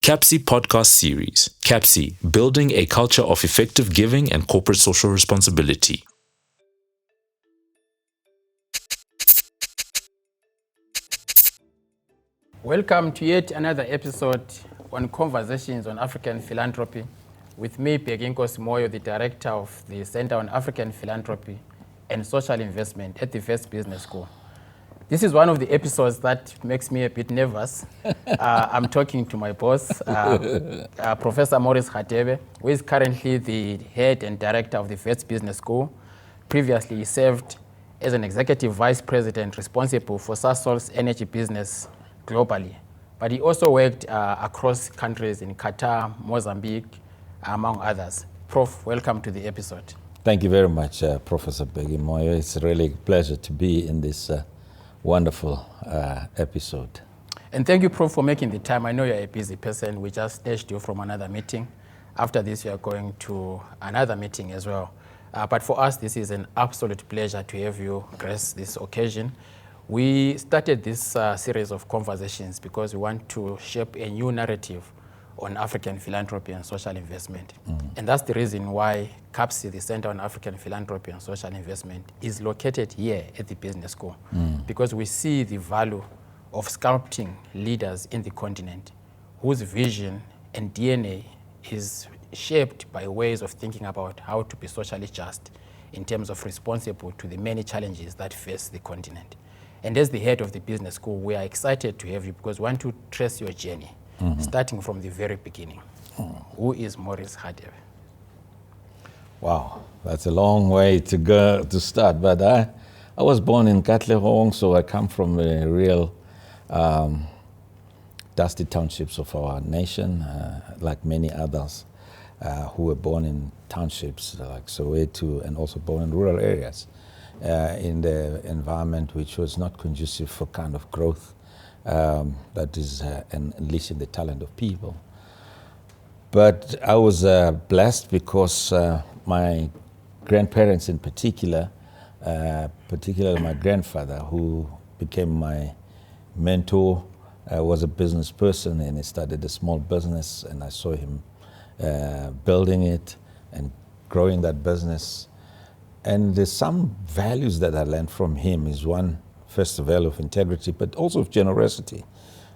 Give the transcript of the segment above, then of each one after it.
CAPSI podcast series. CAPSI, building a culture of effective giving and corporate social responsibility. Welcome to yet another episode on Conversations on African Philanthropy with me, Bhekinkosi Moyo, the Director of the Center on African Philanthropy and Social Investment at the Wits Business School. This is one of the episodes that makes me a bit nervous. I'm talking to my boss, Professor Maurice Radebe, who is currently the Head and Director of the Wits Business School. Previously, he served as an Executive Vice President responsible for Sasol's energy business globally. But he also worked across countries in Qatar, Mozambique, among others. Prof, welcome to the episode. Thank you very much, Professor Bhekinkosi Moyo. It's really a pleasure to be in this wonderful episode. And thank you, Prof, for making the time. I know you're a busy person. We just snatched you from another meeting. After this, you are going to another meeting as well. But for us, this is an absolute pleasure to have you grace this occasion. We started this series of conversations because we want to shape a new narrative on African philanthropy and social investment. And that's the reason why CAPSI, the Center on African Philanthropy and Social Investment, is located here at the business school. Because we see the value of sculpting leaders in the continent whose vision and DNA is shaped by ways of thinking about how to be socially just in terms of responsible to the many challenges that face the continent. And as the head of the business school, we are excited to have you because we want to trace your journey, starting from the very beginning. Who is Maurice Radebe? Wow, that's a long way to go to start. But I was born in Katlehong, so I come from the real dusty townships of our nation, like many others who were born in townships like Soweto and also born in rural areas. In the environment which was not conducive for kind of growth that is unleashing the talent of people. But I was blessed because my grandparents in particular, particularly my grandfather, who became my mentor, was a business person, and he started a small business, and I saw him building it and growing that business. And there's some values that I learned from him is one, first, the value of integrity, but also of generosity.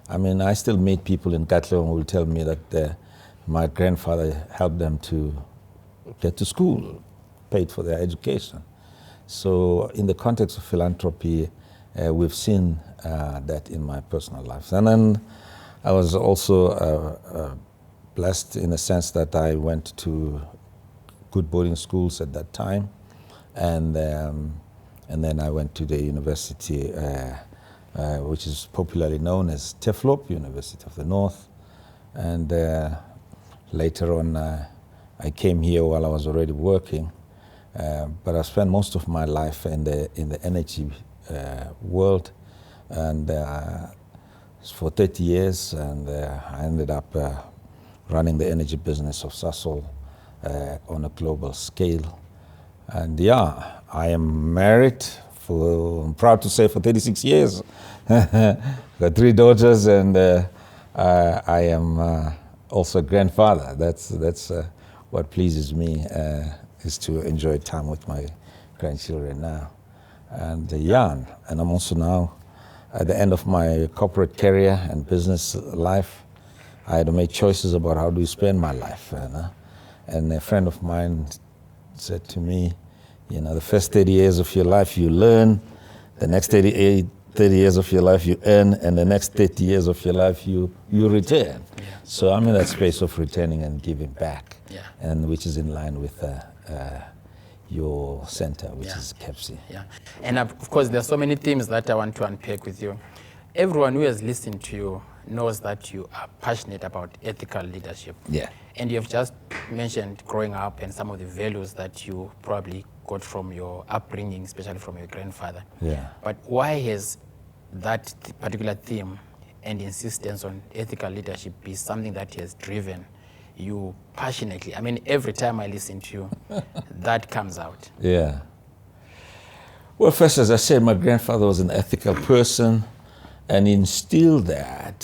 I mean, I still meet people in Katlehong who will tell me that my grandfather helped them to get to school, paid for their education. So in the context of philanthropy, we've seen that in my personal life. And then I was also blessed in the sense that I went to good boarding schools at that time. And then I went to the university, which is popularly known as TEFLOP, University of the North. And later on, I came here while I was already working. But I spent most of my life in the energy world, and for 30 years. And I ended up running the energy business of Sasol on a global scale. And yeah, I am married I'm proud to say, for 36 years. Got 3 daughters, and I am also a grandfather. That's what pleases me, is to enjoy time with my grandchildren now. And yeah, and I'm also now at the end of my corporate career and business life. I had to make choices about how do you spend my life. And a friend of mine said to me, you know, the first 30 years of your life you learn, the next 30 years of your life you earn, and the next 30 years of your life you return. Yeah. So I'm in that space of returning and giving back, and which is in line with your center, which is CAPSI. Yeah, and of course there are so many themes that I want to unpack with you. Everyone who has listened to you knows that you are passionate about ethical leadership. Yeah. And you've just mentioned growing up and some of the values that you probably got from your upbringing, especially from your grandfather. Yeah. But why has that particular theme and insistence on ethical leadership be something that has driven you passionately? I mean, every time I listen to you, that comes out. Yeah. Well, first, as I said, my grandfather was an ethical person and instilled that.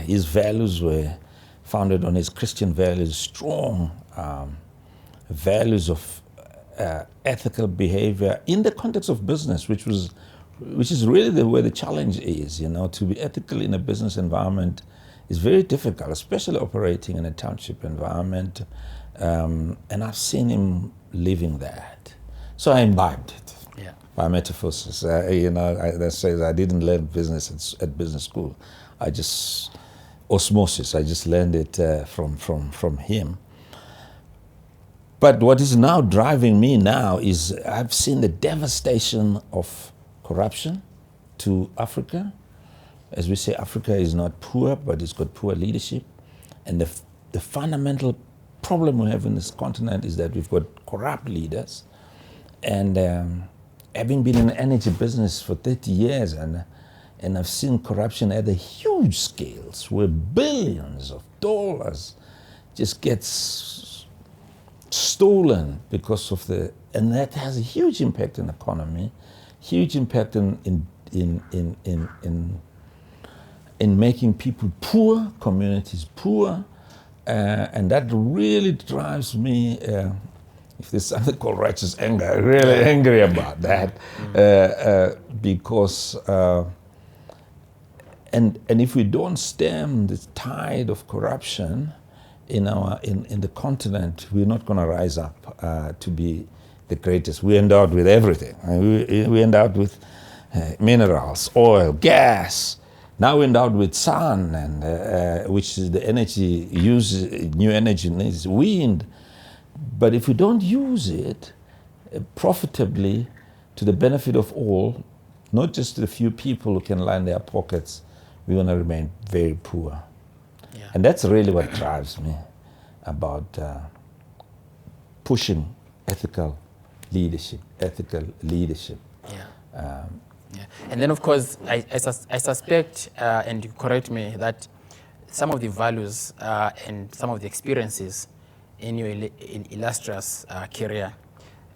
His values were founded on his Christian values, strong values of ethical behavior in the context of business, which is really where the challenge is. To be ethical in a business environment is very difficult, especially operating in a township environment. And I've seen him living that. So I imbibed it by metaphysics. That says I didn't learn business at business school. I just, osmosis, I just learned it from him. But what is now driving me now is I've seen the devastation of corruption to Africa. As we say, Africa is not poor, but it's got poor leadership. And the fundamental problem we have in this continent is that we've got corrupt leaders. And having been in the energy business for 30 years, and I've seen corruption at a huge scales where billions of dollars just gets stolen because of and that has a huge impact on the economy, huge impact in making people poor, communities poor, and that really drives me, if there's something called righteous anger, I'm really angry about that, because, and if we don't stem the tide of corruption in the continent, we're not going to rise up to be the greatest. We end up with everything. We end up with minerals, oil, gas. Now we end up with sun, and which is the energy new energy needs wind. But if we don't use it profitably to the benefit of all, not just the few people who can line their pockets, we're going to remain very poor. Yeah. And that's really what drives me about pushing ethical leadership. Yeah. And then, of course, I suspect, and you correct me, that some of the values and some of the experiences in your illustrious career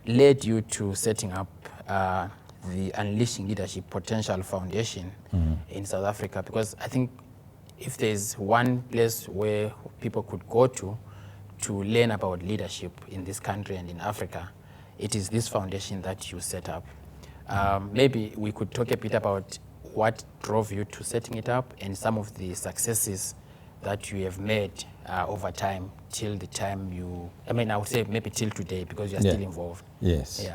led you to setting up the Unleashing Leadership Potential Foundation in South Africa, because I think if there's one place where people could go to learn about leadership in this country and in Africa, it is this foundation that you set up. Maybe we could talk a bit about what drove you to setting it up and some of the successes that you have made over time till the time I would say maybe till today, because you are still involved. Yes.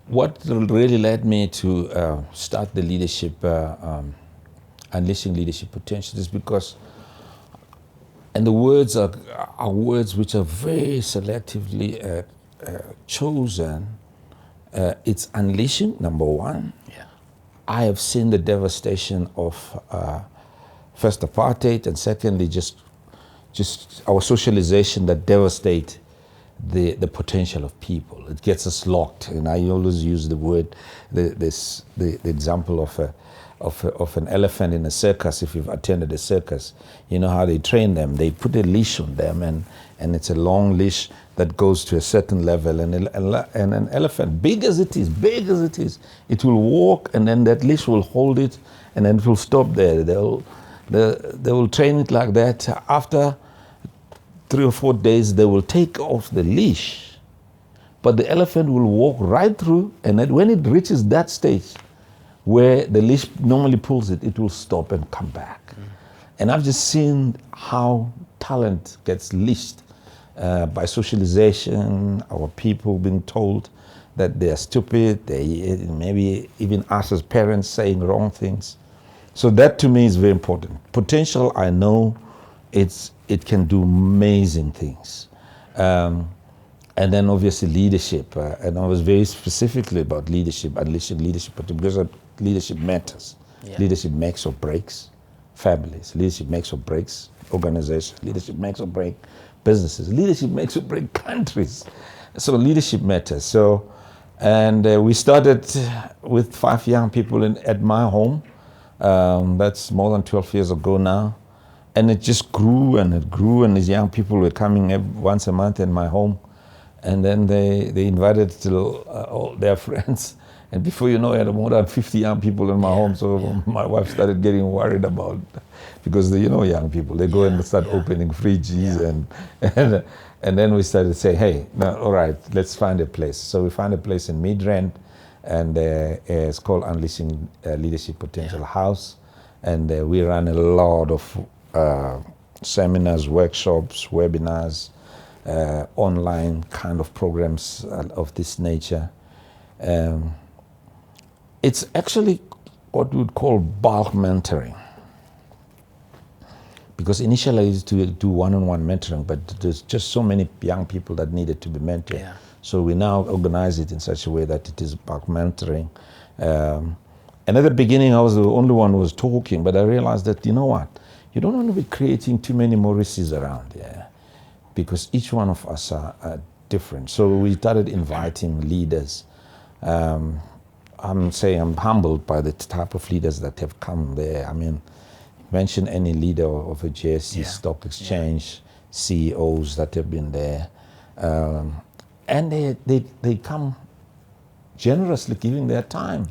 What really led me to start the leadership, Unleashing Leadership Potential, is because, and the words are words which are very selectively chosen. It's unleashing, number one. Yeah. I have seen the devastation of first apartheid, and secondly just our socialization that devastate the potential of people. It gets us locked, and I always use the word, the example of an elephant in a circus. If you've attended a circus, you know how they train them. They put a leash on them, and it's a long leash that goes to a certain level. And an elephant, big as it is, it will walk, and then that leash will hold it, and then it will stop there. They will train it like that. After 3 or 4 days, they will take off the leash, but the elephant will walk right through, and then when it reaches that stage where the leash normally pulls it, it will stop and come back. And I've just seen how talent gets leashed by socialization, our people being told that they are stupid, they maybe even us as parents saying wrong things. So that to me is very important. Potential, I know it can do amazing things. And then obviously leadership, and I was very specifically about leadership, unleashing leadership, because leadership matters. Yeah. Leadership makes or breaks families. Leadership makes or breaks organizations. Leadership makes or breaks businesses. Leadership makes or breaks countries. So leadership matters. So, and we started with 5 young people at my home. That's more than 12 years ago now. And it just grew and it grew, and these young people were coming once a month in my home. And then they invited all their friends, And before you know it, I had more than 50 young people in my home. So my wife started getting worried about, because young people, they go and start opening fridges and then we started to say, hey, no, all right, let's find a place. So we found a place in Midrand, and it's called Unleashing Leadership Potential House. And we run a lot of seminars, workshops, webinars, online kind of programs of this nature. It's actually what we would call bulk mentoring. Because initially I used to do one-on-one mentoring, but there's just so many young people that needed to be mentored. Yeah. So we now organize it in such a way that it is bulk mentoring. And at the beginning, I was the only one who was talking, but I realized that, you know what? You don't want to be creating too many Maurices around, because each one of us are different. So we started inviting leaders. I'm humbled by the type of leaders that have come there. I mean, mention any leader of a JSE stock exchange, CEOs that have been there. And they come generously giving their time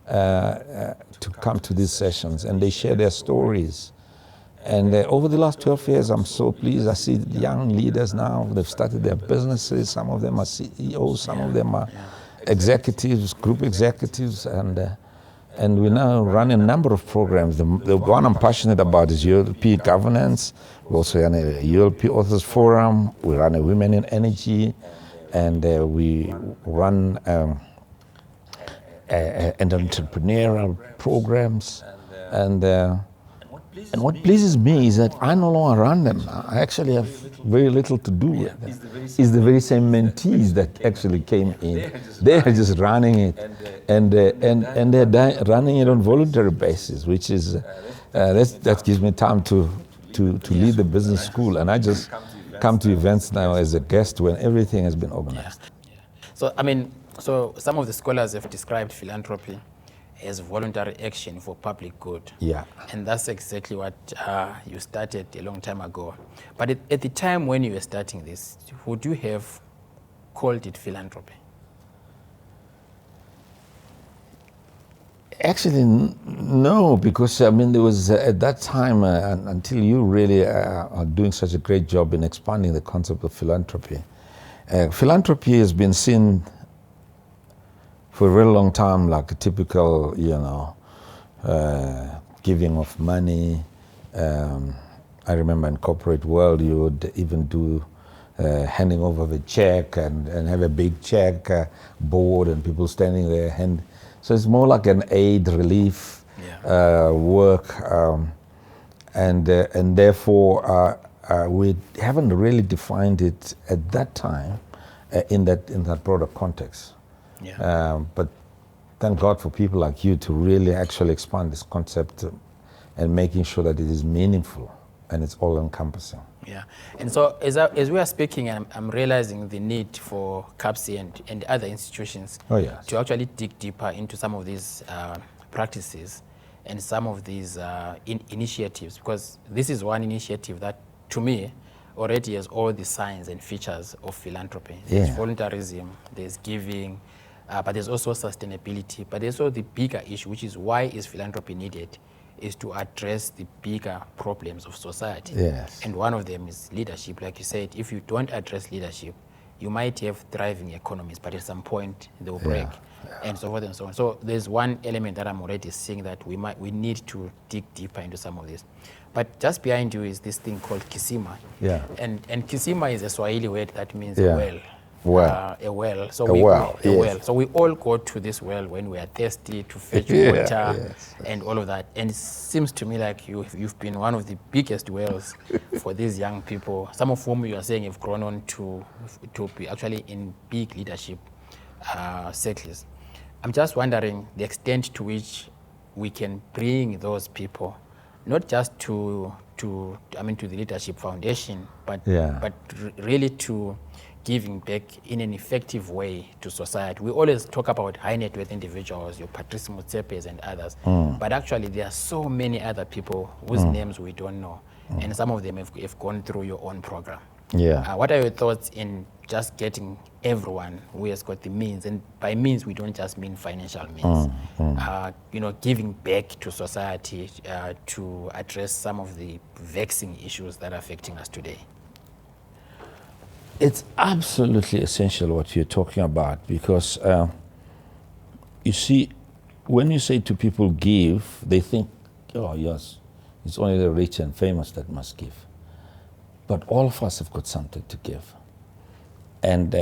to come to these sessions, and they share their stories. And over the last 12 years, I'm so pleased. I see young leaders now, they've started their businesses. Some of them are CEOs, some of them are executives, group executives, and we now run a number of programs. The one I'm passionate about is ULP governance. We also run a ULP Authors Forum. We run a Women in Energy, and we run entrepreneurial programs. And what pleases me is that I no longer run them. I actually have very little to do with them. It's the very same mentees that actually came in. They are just running it, and they're running it on voluntary basis, which is that gives me time to lead the business school. And I just come to events now as a guest when everything has been organized. So some of the scholars have described philanthropy as voluntary action for public good. Yeah. And that's exactly what you started a long time ago. But at the time when you were starting this, would you have called it philanthropy? Actually, no, because there was at that time, until you really are doing such a great job in expanding the concept of philanthropy. Philanthropy has been seen for a very long time like a typical, giving of money. I remember in corporate world, you would even do handing over the check and have a big check board and people standing there. So it's more like an aid relief work, and therefore we haven't really defined it at that time in that broader context. Yeah. But thank God for people like you to really actually expand this concept and making sure that it is meaningful and it's all encompassing. Yeah, and so as we are speaking, I'm realizing the need for QAPSI and other institutions to actually dig deeper into some of these practices and some of these initiatives, because this is one initiative that, to me, already has all the signs and features of philanthropy. There's voluntarism, there's giving, but there's also sustainability. But there's also the bigger issue, which is why is philanthropy needed, is to address the bigger problems of society. Yes. And one of them is leadership. Like you said, if you don't address leadership, you might have thriving economies, but at some point they'll break, and so forth and so on. So there's one element that I'm already seeing that we need to dig deeper into some of this. But just behind you is this thing called kisima. Yeah. And kisima is a Swahili word that means well. A well. So So we all go to this well when we are thirsty to fetch water and all of that. And it seems to me like you've been one of the biggest wells for these young people, some of whom you are saying have grown on to be actually in big leadership circles. I'm just wondering the extent to which we can bring those people, not just to the Leadership Foundation, but really to giving back in an effective way to society. We always talk about high net worth individuals, your Patrice Mutsepes and others, but actually there are so many other people whose names we don't know, and some of them have gone through your own program. Yeah. What are your thoughts in just getting everyone who has got the means, and by means we don't just mean financial means, you know, giving back to society to address some of the vexing issues that are affecting us today? It's absolutely essential what you're talking about, because you see, when you say to people give, they think, oh yes, it's only the rich and famous that must give. But all of us have got something to give. And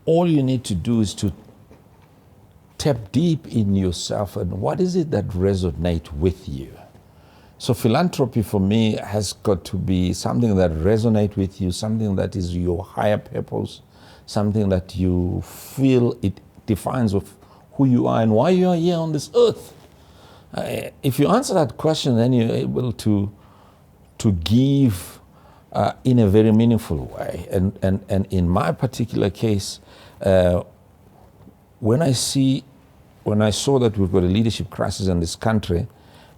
all you need to do is to tap deep in yourself and what is it that resonates with you. So philanthropy for me has got to be something that resonates with you, something that is your higher purpose, something that you feel it defines of who you are and why you are here on this earth. If you answer that question, then you're able to give in a very meaningful way. And in my particular case, when I saw that we've got a leadership crisis in this country,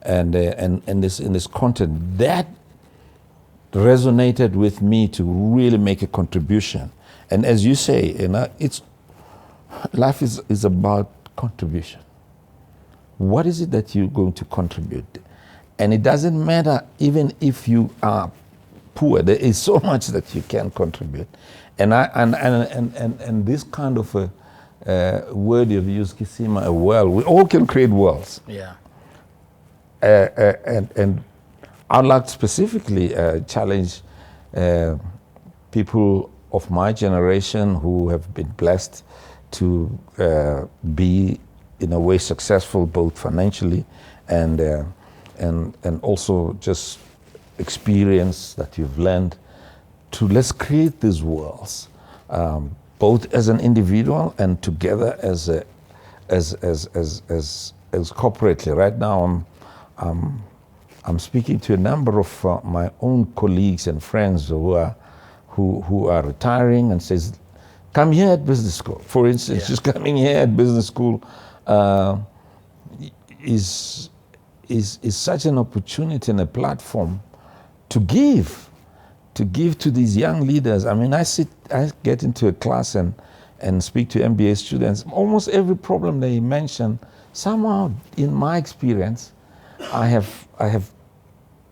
and in this content, that resonated with me to really make a contribution. And as you say, you know, life is about contribution. What is it that you're going to contribute? And it doesn't matter even if you are poor. There is so much that you can contribute. And this kind of a word you've used, Kisima, a world. We all can create worlds. Yeah. And I'd like to specifically challenge people of my generation who have been blessed to be in a way successful both financially and also just experience that you've learned, to let's create these worlds, both as an individual and together as corporately. Right now I'm speaking to a number of my own colleagues and friends who are retiring and says, come here at business school. For instance, just coming here at business school is such an opportunity and a platform to give to these young leaders. I mean, I get into a class and speak to MBA students. Almost every problem they mention, somehow in my experience, I have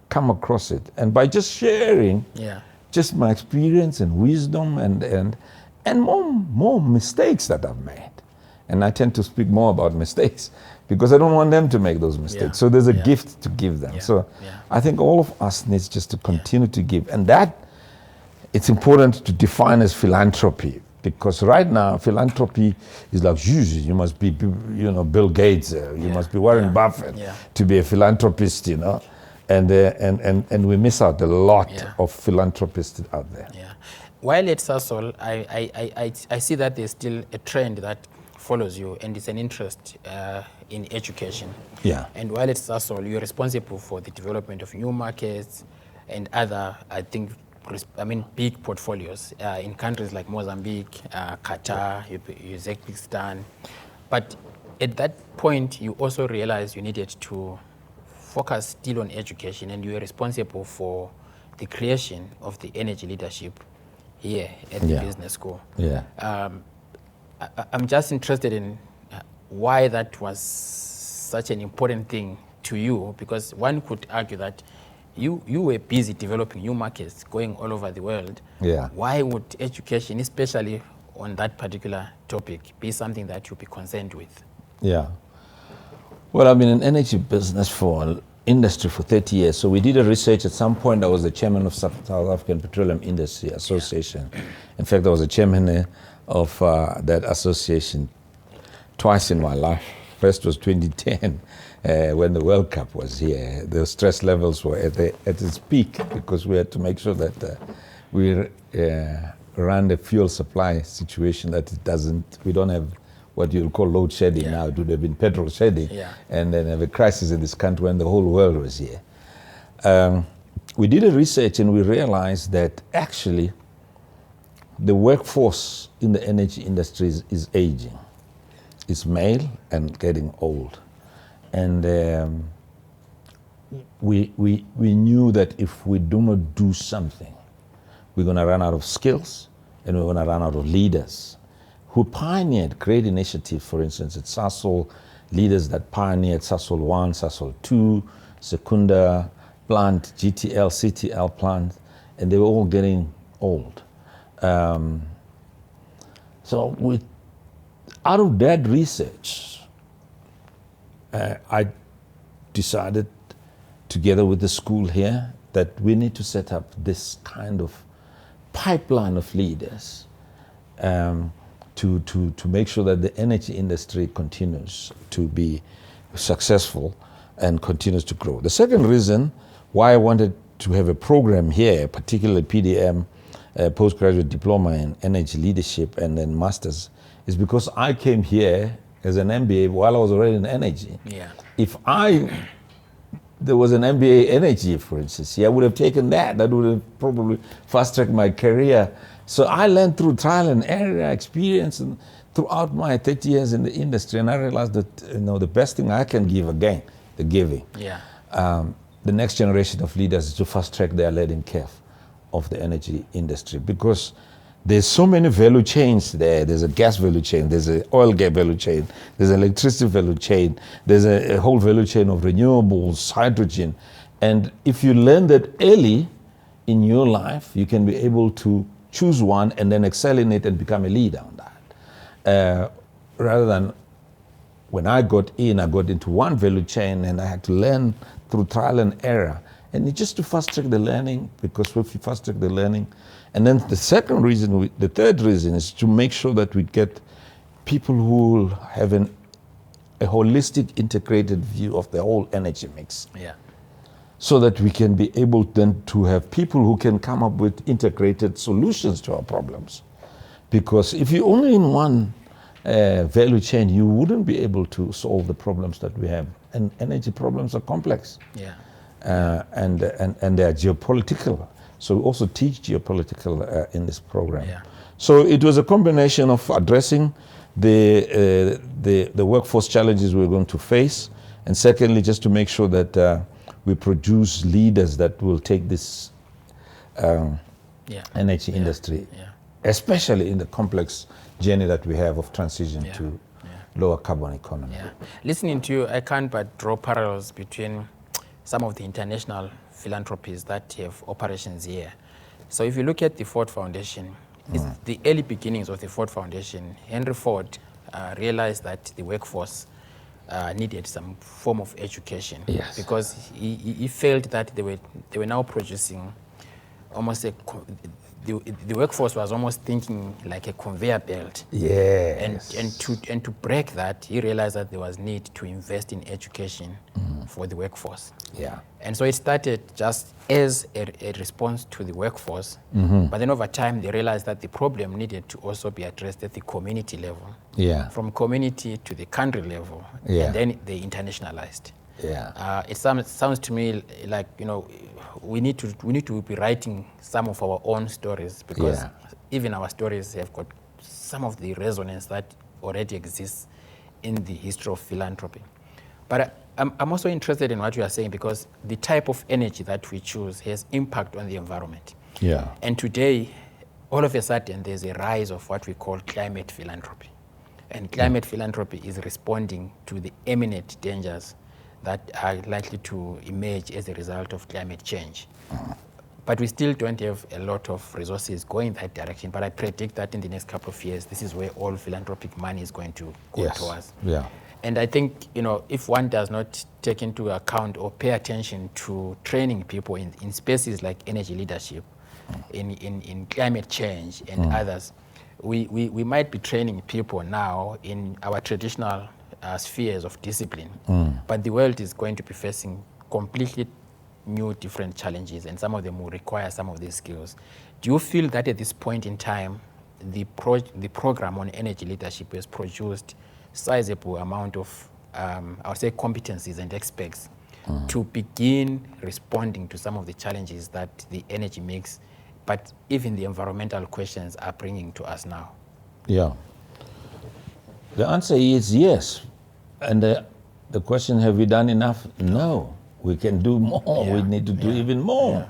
come across it. And by just sharing just my experience and wisdom and more mistakes that I've made. And I tend to speak more about mistakes because I don't want them to make those mistakes. Yeah. So there's a gift to give them. Yeah. So I think all of us needs just to continue to give. And that, it's important to define as philanthropy, because right now philanthropy is like, you must be, you know, Bill Gates, you must be Warren Buffett to be a philanthropist, you know. And we miss out a lot of philanthropists out there. Yeah. While at Sasol, I see that there's still a trend that follows you, and it's an interest in education. Yeah. And while at Sasol, you're responsible for the development of new markets and other, big portfolios in countries like Mozambique, Qatar, Uzbekistan. But at that point, you also realized you needed to focus still on education, and you were responsible for the creation of the energy leadership here at the business school. Yeah. I'm just interested in why that was such an important thing to you, because one could argue that you were busy developing new markets, going all over the world. Yeah. Why would education, especially on that particular topic, be something that you'd be concerned with? Yeah. Well, I've been in energy business for industry for 30 years. So we did a research at some point. I was the chairman of South African Petroleum Industry Association. Yeah. In fact, I was the chairman of that association twice in my life. First was 2010 when the World Cup was here. The stress levels were at its peak because we had to make sure that we run the fuel supply situation that we don't have what you'll call load shedding now. It would have been petrol shedding. Yeah. And then have a crisis in this country when the whole world was here. We did a research and we realized that actually the workforce in the energy industry is aging. It's male and getting old. And we knew that if we do not do something, we're going to run out of skills, and we're going to run out of leaders who pioneered great initiatives. For instance, at Sasol, leaders that pioneered Sasol 1, Sasol 2, Secunda plant, GTL, CTL plant, and they were all getting old. So out of that research, I decided, together with the school here, that we need to set up this kind of pipeline of leaders to make sure that the energy industry continues to be successful and continues to grow. The second reason why I wanted to have a program here, particularly PDM, postgraduate diploma in energy leadership and then masters, is because I came here as an MBA while I was already in energy. Yeah. If there was an MBA energy, for instance, I would have taken that. That would have probably fast-tracked my career. So I learned through trial and error experience and throughout my 30 years in the industry, and I realized that the best thing I can give, again, the giving. Yeah. The next generation of leaders is to fast-track their learning curve of the energy industry, because there's so many value chains there. There's a gas value chain, there's an oil gas value chain, there's an electricity value chain, there's a whole value chain of renewables, hydrogen. And if you learn that early in your life, you can be able to choose one and then excel in it and become a leader on that. Rather than when I got into one value chain and I had to learn through trial and error. And it's just to fast-track the learning, because if you fast-track the learning, and then the third reason is to make sure that we get people who will have a holistic, integrated view of the whole energy mix. Yeah. So that we can be able then to have people who can come up with integrated solutions to our problems. Because if you're only in one value chain, you wouldn't be able to solve the problems that we have. And energy problems are complex. Yeah. And they are geopolitical. So we also teach geopolitical in this program. Yeah. So it was a combination of addressing the workforce challenges we're going to face, and secondly, just to make sure that we produce leaders that will take this energy industry, especially in the complex journey that we have of transition to lower carbon economy. Yeah. Listening to you, I can't but draw parallels between some of the international philanthropies that have operations here. So if you look at the Ford Foundation, it's the early beginnings of the Ford Foundation. Henry Ford realized that the workforce needed some form of education, because he felt that they were now producing almost the workforce was almost thinking like a conveyor belt. Yes. And to break that, he realized that there was need to invest in education for the workforce. Yeah. And so it started just as a response to the workforce, but then over time they realized that the problem needed to also be addressed at the community level. Yeah. From community to the country level, and then they internationalized. Yeah. It sounds to me like, we need to be writing some of our own stories, because even our stories have got some of the resonance that already exists in the history of philanthropy. But I'm also interested in what you are saying, because the type of energy that we choose has impact on the environment. Yeah. And today, all of a sudden, there's a rise of what we call climate philanthropy. And climate philanthropy is responding to the imminent dangers that are likely to emerge as a result of climate change. But we still don't have a lot of resources going in that direction. But I predict that in the next couple of years, this is where all philanthropic money is going to go towards. Yeah. And I think, if one does not take into account or pay attention to training people in spaces like energy leadership, in climate change and others, we might be training people now in our traditional spheres of discipline, but the world is going to be facing completely new, different challenges, and some of them will require some of these skills. Do you feel that at this point in time, the program on energy leadership has produced sizable amount of, I would say, competencies and experts to begin responding to some of the challenges that the energy mix, but even the environmental questions are bringing to us now? Yeah. The answer is yes. And the question, have we done enough? No. We can do more. We need to do even more.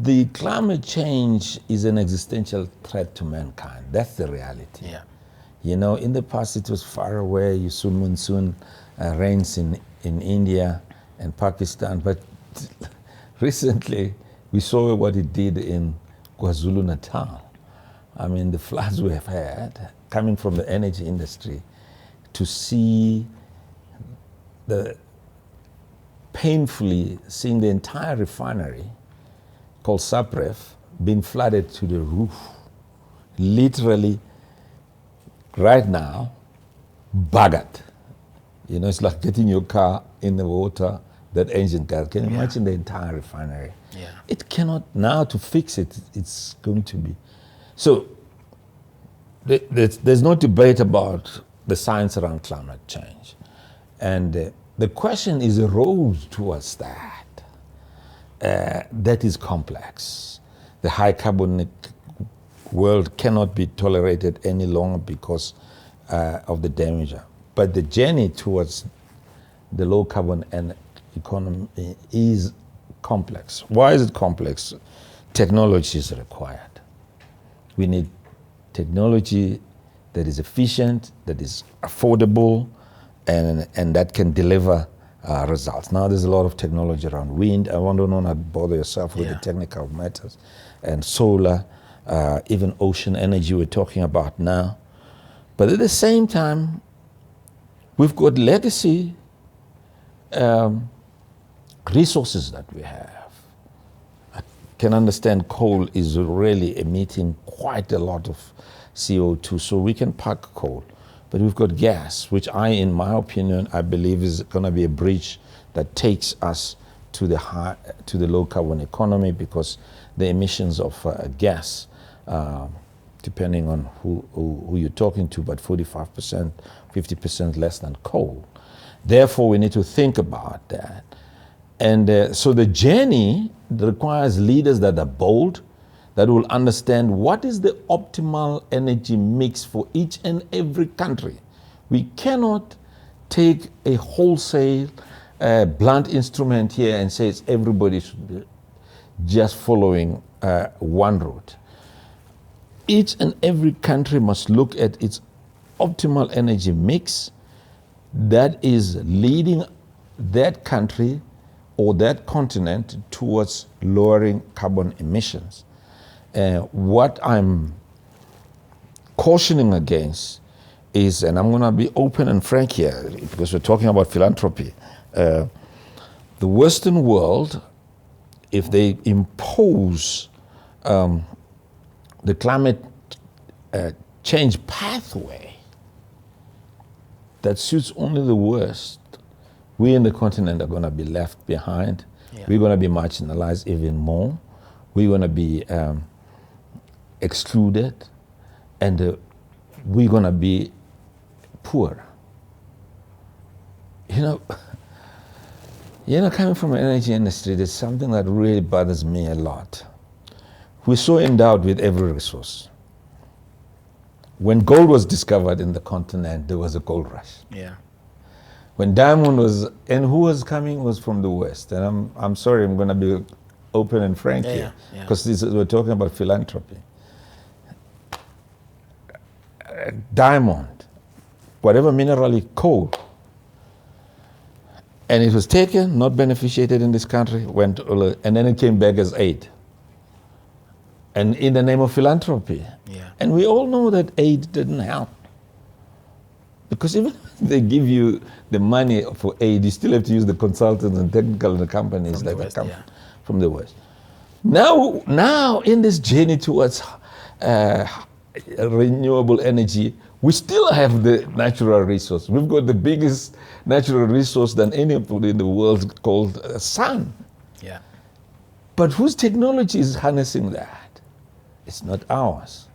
the climate change is an existential threat to mankind. That's the reality. Yeah. You know, in the past it was far away. You saw monsoon rains in India and Pakistan, but recently we saw what it did in KwaZulu-Natal. I mean, the floods we have had coming from the energy industry, to see painfully seeing the entire refinery called Sapref being flooded to the roof. Literally, right now, buggered. You know, it's like getting your car in the water, that engine car. Can you imagine the entire refinery? Yeah. It cannot, now to fix it, it's going to be. So, there's no debate about the science around climate change. And the question is a road towards that. That is complex. The high carbonic world cannot be tolerated any longer because of the damage. But the journey towards the low carbon economy is complex. Why is it complex? Technology is required. We need technology that is efficient, that is affordable, and that can deliver results. Now there's a lot of technology around wind. I want to not bother yourself with the technical matters, and solar, even ocean energy we're talking about now. But at the same time, we've got legacy resources that we have. I can understand coal is really emitting quite a lot of CO2, so we can park coal. But we've got gas, which in my opinion, I believe is going to be a bridge that takes us to the low carbon economy, because the emissions of gas, depending on who you're talking to, but 45%, 50% less than coal. Therefore, we need to think about that. And so the journey requires leaders that are bold, that will understand what is the optimal energy mix for each and every country. We cannot take a wholesale blunt instrument here and say everybody should be just following one route. Each and every country must look at its optimal energy mix that is leading that country or that continent towards lowering carbon emissions. What I'm cautioning against is, and I'm going to be open and frank here because we're talking about philanthropy, the Western world, if they impose the climate change pathway that suits only the West, we in the continent are going to be left behind. Yeah. We're going to be marginalized even more. We're going to be excluded, and we're going to be poor. You know, coming from an energy industry, there's something that really bothers me a lot. We're so endowed with every resource. When gold was discovered in the continent, there was a gold rush. Yeah. When diamond was, and who was coming was from the West. And I'm sorry, I'm going to be open and frank here, because we're talking about philanthropy. Diamond, whatever mineral, coal, and it was taken, not beneficiated in this country, went, and then it came back as aid. And in the name of philanthropy. Yeah. And we all know that aid didn't help. Because even if they give you the money for aid, you still have to use the consultants and technical companies that come from the West. Now in this journey towards renewable energy, we still have the natural resource. We've got the biggest natural resource than anybody in the world, called sun. Yeah. But whose technology is harnessing that? It's not ours.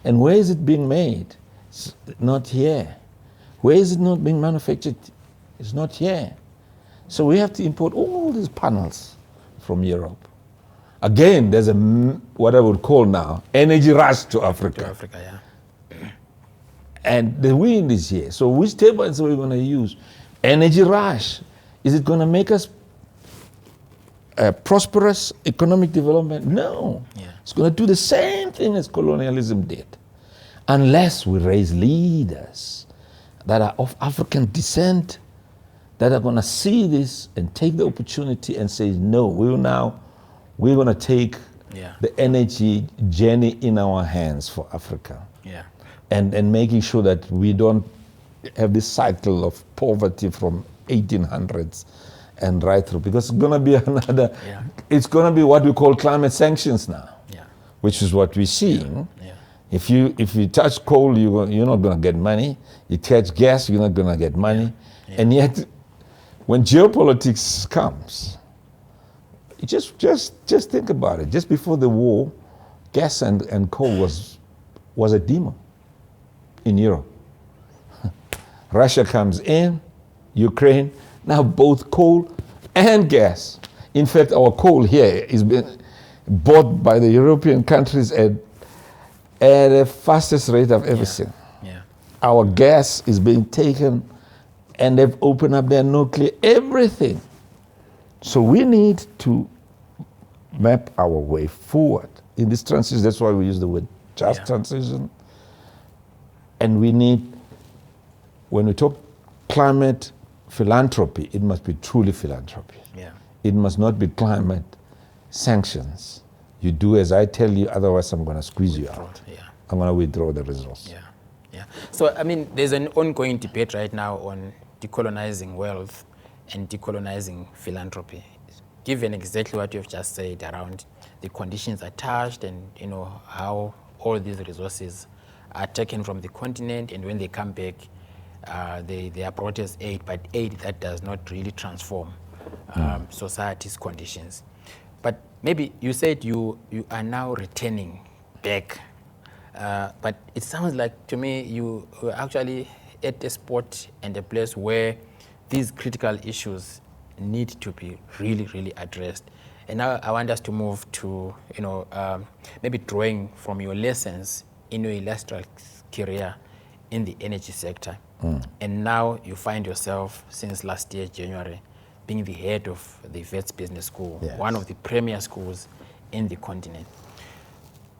And where is it being made? It's not here. Where is it not being manufactured? It's not here. So we have to import all these panels from Europe. Again, there's what I would call now energy rush to Africa. To Africa, yeah. And the wind is here. So which turbines are we going to use? Energy rush. Is it going to make us prosperous economic development? No. Yeah. It's going to do the same thing as colonialism did. Unless we raise leaders that are of African descent, that are going to see this and take the opportunity and say, no, we're going to take the energy journey in our hands for Africa. Yeah. And making sure that we don't have this cycle of poverty from 1800s and right through, because it's going to be another, it's going to be what we call climate sanctions now, which is what we're seeing. If you touch coal, you're not going to get money. You touch gas, you're not going to get money. And yet, when geopolitics comes, just think about it. Just before the war, gas and coal was a demon in Europe. Russia comes in, Ukraine, now both coal and gas. In fact, our coal here is being bought by the European countries at the fastest rate I've ever seen. Our gas is being taken, and they've opened up their nuclear, everything. So we need to map our way forward in this transition. That's why we use the word just transition. And we need, when we talk climate philanthropy, it must be truly philanthropy. It must not be climate sanctions. You do as I tell you, otherwise I'm going to squeeze you out. I'm going to withdraw the resource. So, I mean, there's an ongoing debate right now on decolonizing wealth and decolonizing philanthropy. Given exactly what you've just said around the conditions attached and, how all these resources are taken from the continent, and when they come back, they are brought as aid, but aid that does not really transform society's conditions. But maybe you said you are now returning back, but it sounds like to me you were actually at a spot and a place where these critical issues need to be really, really addressed. And now I want us to move to, maybe drawing from your lessons in your illustrious career in the energy sector. And now you find yourself, since last year, January, being the head of the Wits Business School, one of the premier schools in the continent.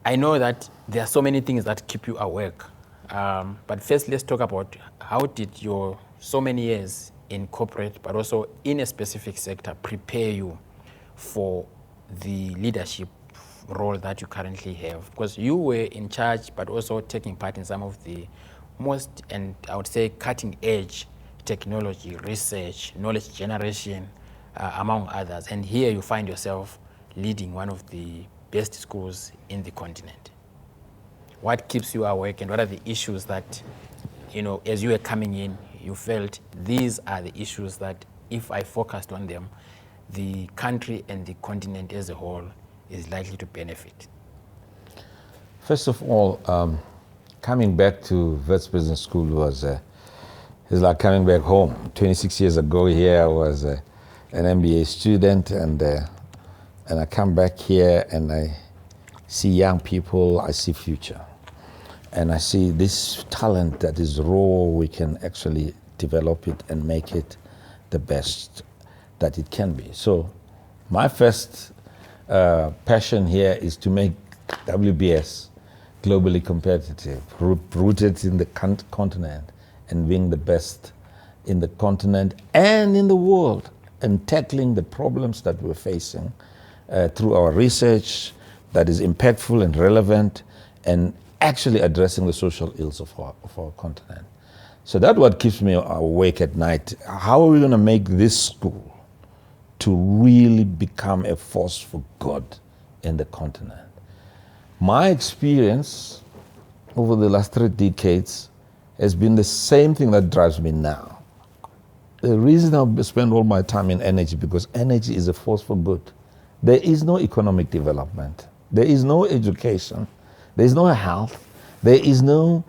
I know that there are so many things that keep you awake. But first, let's talk about how did your so many years in corporate, but also in a specific sector, prepare you for the leadership role that you currently have? Because you were in charge, but also taking part in some of the most, and I would say, cutting edge technology, research, knowledge generation, among others. And here you find yourself leading one of the best schools in the continent. What keeps you awake, and what are the issues that, as you were coming in, you felt these are the issues that if I focused on them, the country and the continent as a whole is likely to benefit? First of all, coming back to Wits Business School is like coming back home. 26 years ago here, I was an MBA student, and I come back here and I see young people, I see future. And I see this talent that is raw, we can actually develop it and make it the best that it can be. So my first passion here is to make WBS globally competitive, rooted in the continent, and being the best in the continent and in the world, and tackling the problems that we're facing through our research that is impactful and relevant, and actually addressing the social ills of our continent. So that's what keeps me awake at night. How are we going to make this school to really become a force for good in the continent? My experience over the last 3 decades has been the same thing that drives me now. The reason I spend all my time in energy, because energy is a force for good. There is no economic development. There is no education. There is no health. There is no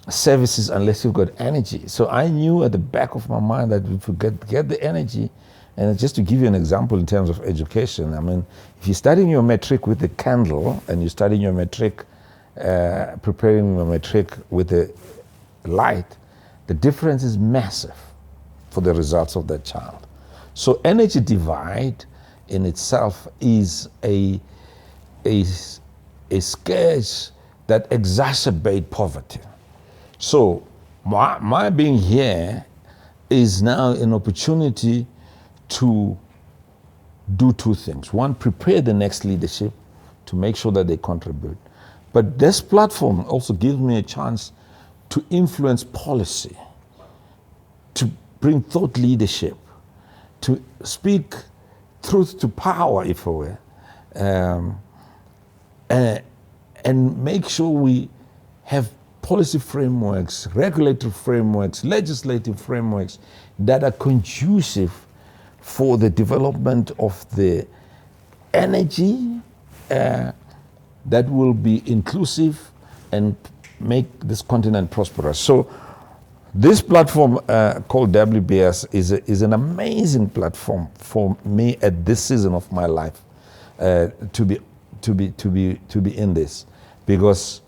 services unless you've got energy. So I knew at the back of my mind that if we get the energy, and just to give you an example in terms of education, I mean, if you're studying your metric with a candle and you're studying your metric, preparing your metric with a light, the difference is massive for the results of that child. So energy divide in itself is a scourge that exacerbates poverty. So my being here is now an opportunity to do two things. One, prepare the next leadership to make sure that they contribute. But this platform also gives me a chance to influence policy, to bring thought leadership, to speak truth to power, if it were, and make sure we have policy frameworks, regulatory frameworks, legislative frameworks that are conducive for the development of the energy that will be inclusive and make this continent prosperous. So this platform called WBS is an amazing platform for me at this season of my life to be in this, because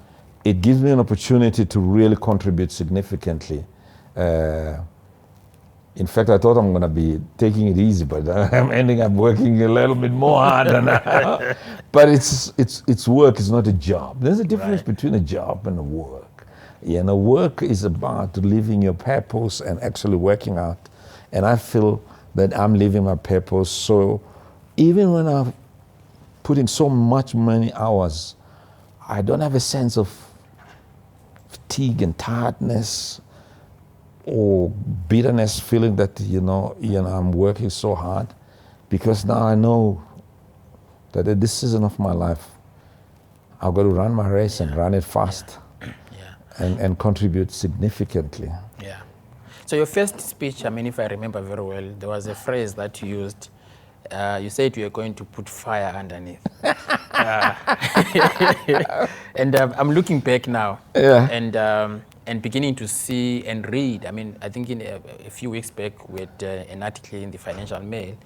it gives me an opportunity to really contribute significantly. In fact, I thought I'm going to be taking it easy, but I'm ending up working a little bit more harder now. But it's work, it's not a job. There's a difference between a job and a work. You know, work is about living your purpose and actually working out. And I feel that I'm living my purpose. So even when I'm putting so many hours, I don't have a sense of fatigue and tiredness or bitterness, feeling that you know I'm working so hard, because now I know that at this season of my life, I've got to run my race and run it fast, and contribute significantly. Yeah. So your first speech, I mean, if I remember very well, there was a phrase that you used. You said you were going to put fire underneath. And I'm looking back now, and beginning to see and read. I mean, I think in a few weeks back we had an article in the Financial Mail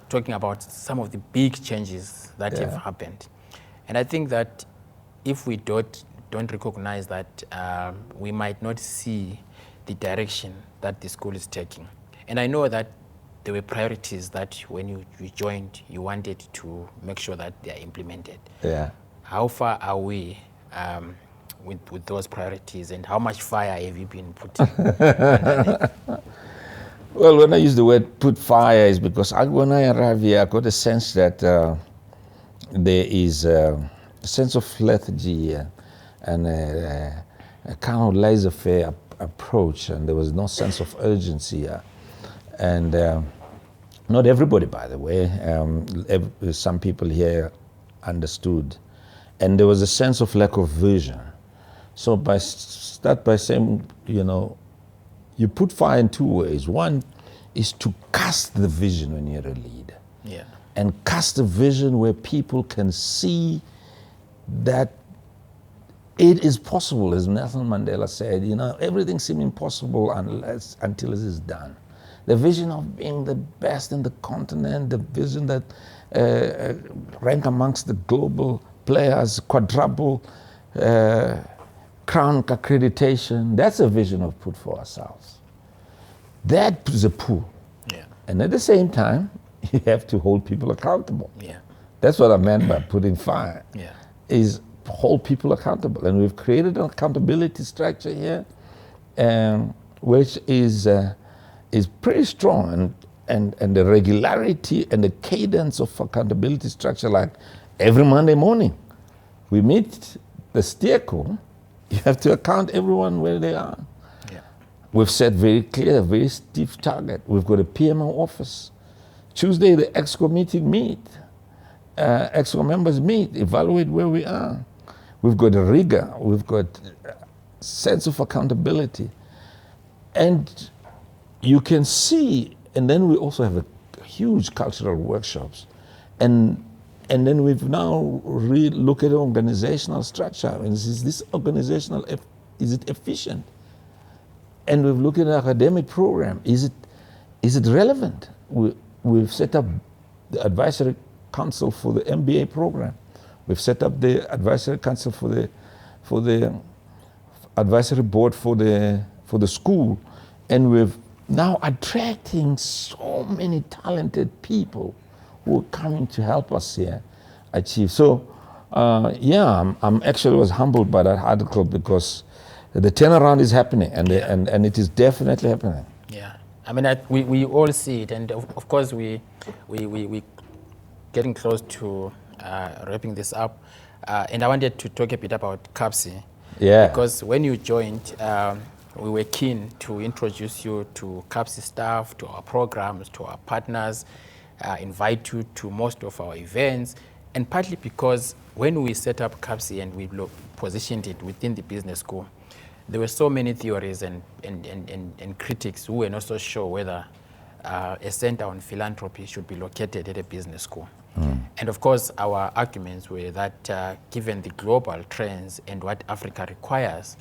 talking about some of the big changes that have happened. And I think that if we don't recognize that, we might not see the direction that the school is taking. And I know that there were priorities that when you joined, you wanted to make sure that they are implemented. Yeah. How far are we with those priorities, and how much fire have you been putting underneath? Well, when I use the word put fire, is because when I arrived here, I got a sense that there is a sense of lethargy and a kind of laissez-faire approach, and there was no sense of urgency. And not everybody, by the way, some people here understood. And there was a sense of lack of vision. So start by saying, you put fire in two ways. One is to cast the vision when you're a leader. Yeah. And cast a vision where people can see that it is possible, as Nelson Mandela said, everything seems impossible until it is done. The vision of being the best in the continent, the vision that rank amongst the global players, quadruple crown accreditation, that's a vision of put for ourselves. That is a pull. Yeah. And at the same time, you have to hold people accountable. Yeah. That's what I meant by putting fire, is hold people accountable. And we've created an accountability structure here, which is pretty strong, and the regularity and the cadence of accountability structure, like every Monday morning, we meet the steerco. You have to account everyone where they are. Yeah. We've set very clear, very stiff target. We've got a PMO office. Tuesday, the EXCO meeting meet. EXCO members meet, evaluate where we are. We've got a rigor. We've got a sense of accountability. And you can see, and then we also have a huge cultural workshops. And then we've now look at organizational structure. And is this organizational, is it efficient? And we've looked at the academic program. Is it relevant? We've set up the advisory council for the MBA program. We've set up the advisory council for the advisory board for the school. And we've now attracting so many talented people who are coming to help us here achieve. So, yeah, I'm actually was humbled by that article because the turnaround is happening, and it is definitely happening. Yeah, I mean, we all see it, and of course we getting close to wrapping this up, and I wanted to talk a bit about CAPSI. Yeah. Because when you joined, we were keen to introduce you to CAPSI staff, to our programs, to our partners, invite you to most of our events, and partly because when we set up CAPSI and we positioned it within the business school, there were so many theories and critics who were not so sure whether a center on philanthropy should be located at a business school. And of course, our arguments were that given the global trends and what Africa requires,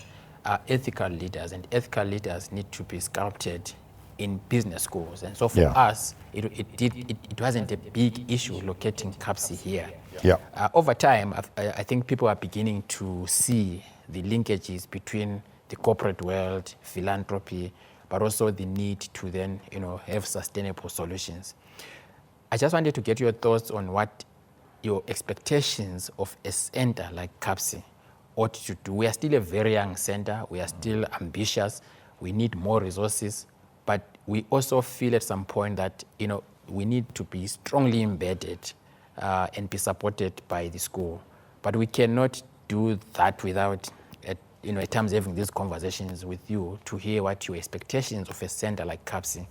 ethical leaders, and ethical leaders need to be sculpted in business schools. And so for us, it wasn't a big issue locating CAPSI here. Yeah. Over time, I think people are beginning to see the linkages between the corporate world, philanthropy, but also the need to then, have sustainable solutions. I just wanted to get your thoughts on what your expectations of a center like CAPSI ought to do. We are still a very young center. We are still ambitious. We need more resources. But we also feel at some point that, we need to be strongly embedded and be supported by the school. But we cannot do that without, at times having these conversations with you to hear what your expectations of a center like CAPSI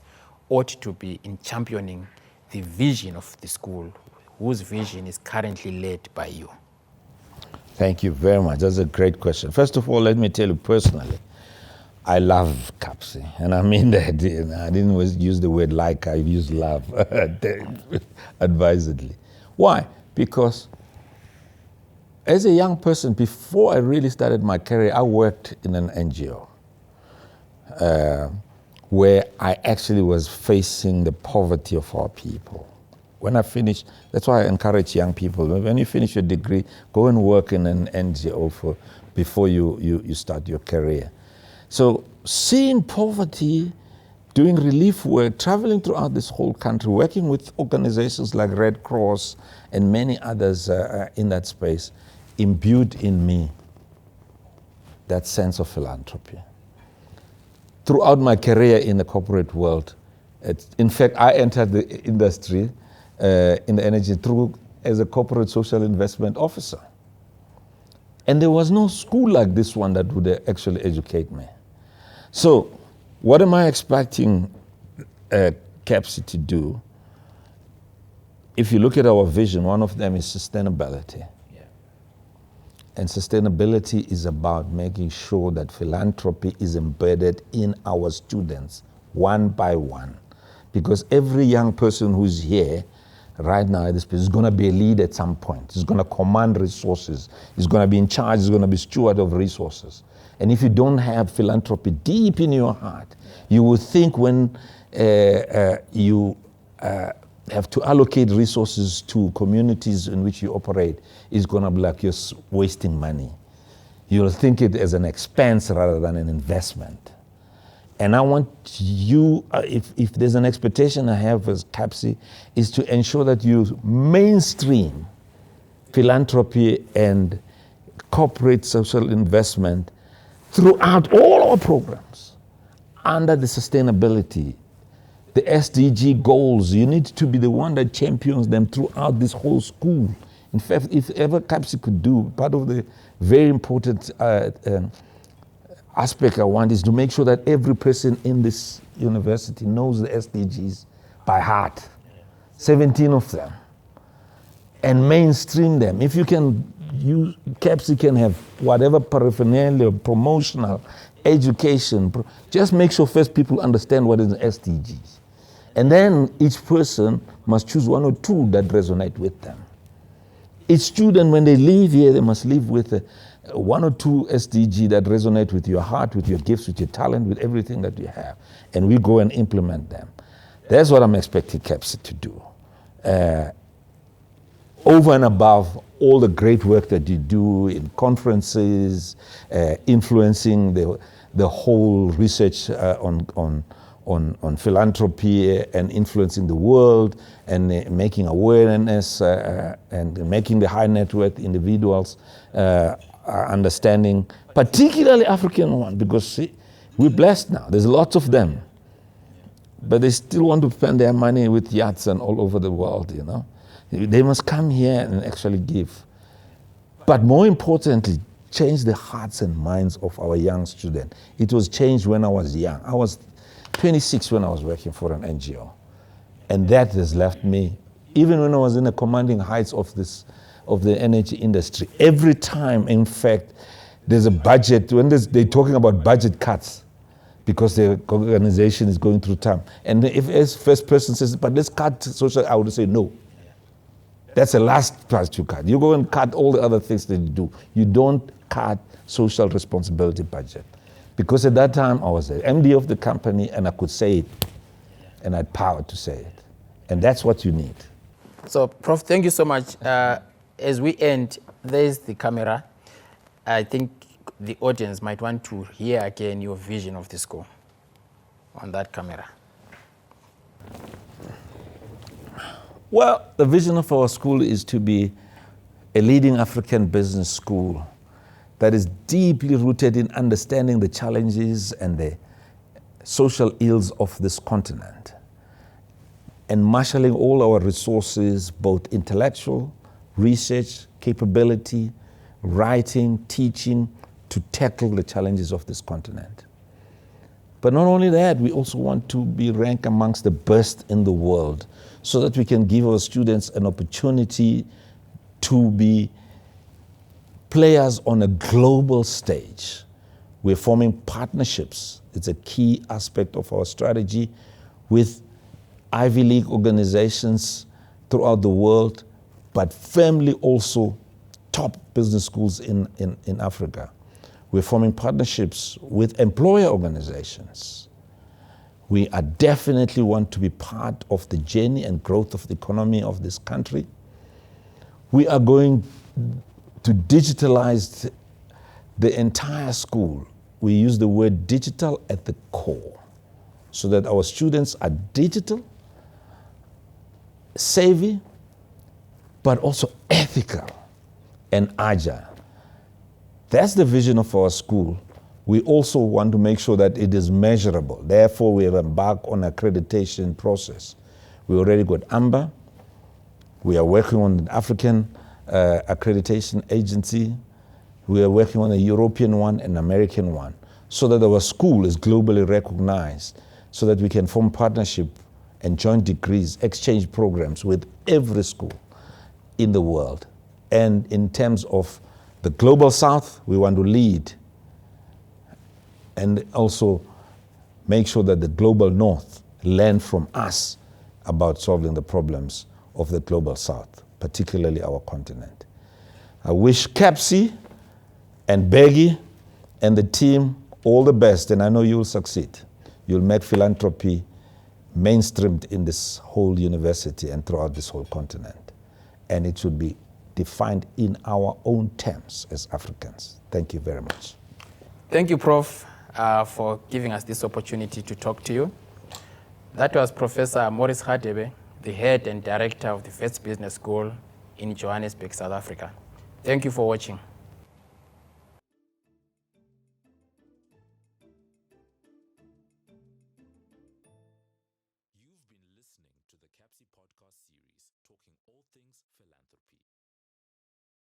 ought to be in championing the vision of the school, whose vision is currently led by you. Thank you very much. That's a great question. First of all, let me tell you personally, I love CAPSI, and I mean that. I didn't use the word like, I used love advisedly. Why? Because as a young person, before I really started my career, I worked in an NGO where I actually was facing the poverty of our people. When I finished, that's why I encourage young people, when you finish your degree, go and work in an NGO before you start your career. So seeing poverty, doing relief work, traveling throughout this whole country, working with organizations like Red Cross and many others in that space, imbued in me that sense of philanthropy. Throughout my career in the corporate world, in fact, I entered the industry in the energy as a corporate social investment officer. And there was no school like this one that would actually educate me. So what am I expecting CAPSI to do? If you look at our vision, one of them is sustainability. And sustainability is about making sure that philanthropy is embedded in our students, one by one. Because every young person who's here right now at this place is going to be a lead at some point. He's going to command resources. He's going to be in charge. He's going to be steward of resources. And if you don't have philanthropy deep in your heart, you will think when you have to allocate resources to communities in which you operate, it's going to be like you're wasting money. You'll think it as an expense rather than an investment. And I want you, if there's an expectation I have as CAPSI, is to ensure that you mainstream philanthropy and corporate social investment throughout all our programs under the sustainability, the SDG goals. You need to be the one that champions them throughout this whole school. In fact, if ever CAPSI could do, part of the very important aspect I want is to make sure that every person in this university knows the SDGs by heart, 17 of them, and mainstream them. If you can, CAPSI can have whatever paraphernalia, promotional, education, just make sure first people understand what is the SDGs. And then each person must choose one or two that resonate with them. Each student, when they leave here, they must leave with one or two SDG that resonate with your heart, with your gifts, with your talent, with everything that you have. And we go and implement them. That's what I'm expecting CAPSI to do. Over and above all the great work that you do in conferences, influencing the whole research on on philanthropy and influencing the world and making awareness and making the high net worth individuals understanding, particularly African one, because see, we're blessed now. There's lots of them, but they still want to spend their money with yachts and all over the world, you know. They must come here and actually give. But more importantly, change the hearts and minds of our young students. It was changed when I was young. I was 26 when I was working for an NGO. And that has left me, even when I was in the commanding heights of the energy industry, every time, in fact, there's a budget, when they're talking about budget cuts, because the organization is going through time. And if as first person says, but let's cut social, I would say no. That's the last part you cut. You go and cut all the other things that you do. You don't cut social responsibility budget. Because at that time I was the MD of the company and I could say it and I had power to say it. And that's what you need. So, Prof, thank you so much. As we end, there's the camera. I think the audience might want to hear again your vision of the school on that camera. Well, the vision of our school is to be a leading African business school that is deeply rooted in understanding the challenges and the social ills of this continent and marshalling all our resources, both intellectual, research, capability, writing, teaching, to tackle the challenges of this continent. But not only that, we also want to be ranked amongst the best in the world so that we can give our students an opportunity to be players on a global stage. We're forming partnerships. It's a key aspect of our strategy with Ivy League organizations throughout the world, but firmly also top business schools in Africa. We're forming partnerships with employer organizations. We are definitely want to be part of the journey and growth of the economy of this country. We are going to digitalize the entire school. We use the word digital at the core so that our students are digital, savvy, but also ethical and agile. That's the vision of our school. We also want to make sure that it is measurable. Therefore, we have embarked on an accreditation process. We already got AMBA. We are working on an African accreditation agency. We are working on a European one and American one, so that our school is globally recognized, so that we can form partnership and joint degrees, exchange programs with every school in the world. And in terms of the global South, we want to lead and also make sure that the global North learn from us about solving the problems of the global South, particularly our continent. I wish Capsi and Beggy and the team all the best, and I know you'll succeed. You'll make philanthropy mainstreamed in this whole university and throughout this whole continent. And it should be defined in our own terms as Africans. Thank you very much. Thank you, Prof, for giving us this opportunity to talk to you. That was Professor Maurice Radebe, the head and director of the Wits Business School in Johannesburg, South Africa. Thank you for watching.